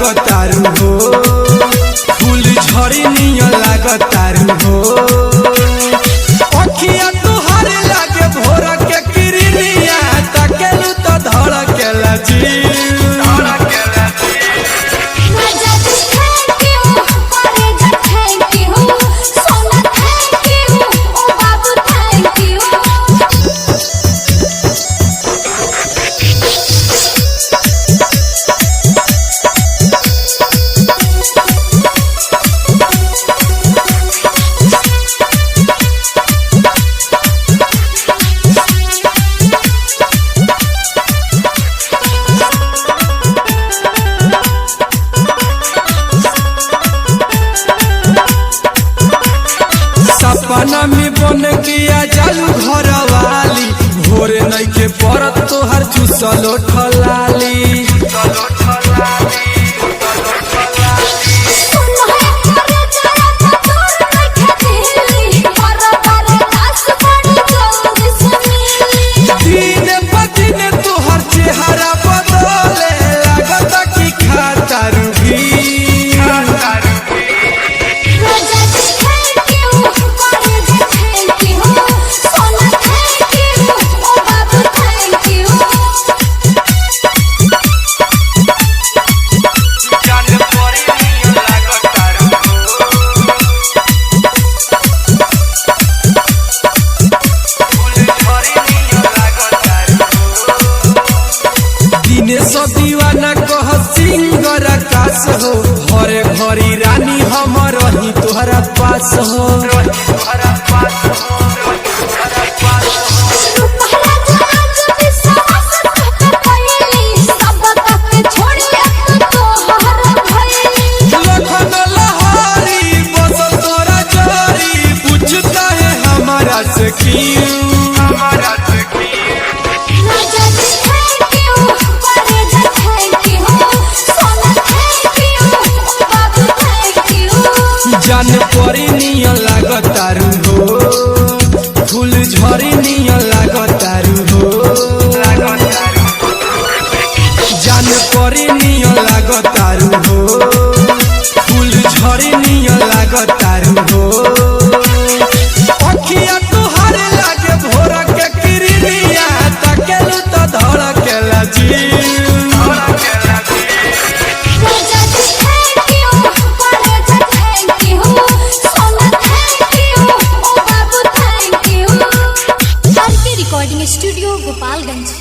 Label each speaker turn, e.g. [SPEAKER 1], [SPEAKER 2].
[SPEAKER 1] लागतारू हो, फूल झड़ी नियर लागतारू हो। अखिया तुहार लागे भोर के किरनिया, तकेलू तो धड़केला जी। सपना में बन गया जालू घर वाली, भोरे नहीं के परत तोहर चुसलो ठलाली। दिन ब दिन तोहर चेहरा बदले, लागता कि खातारू भी। दीवाना कह सिंगर आकाश हो, घरे घरी रानी हम रही तोहरा पास हो। लखन लहरी बसल तोरा जरी, पूछता है हमारा से क्यों। जान परी नियर लागतारू हो, फूल झड़ी नियर लागतारू हो। जान परी नियर लागतारू हो, फूल झड़ी नियर लागतारू।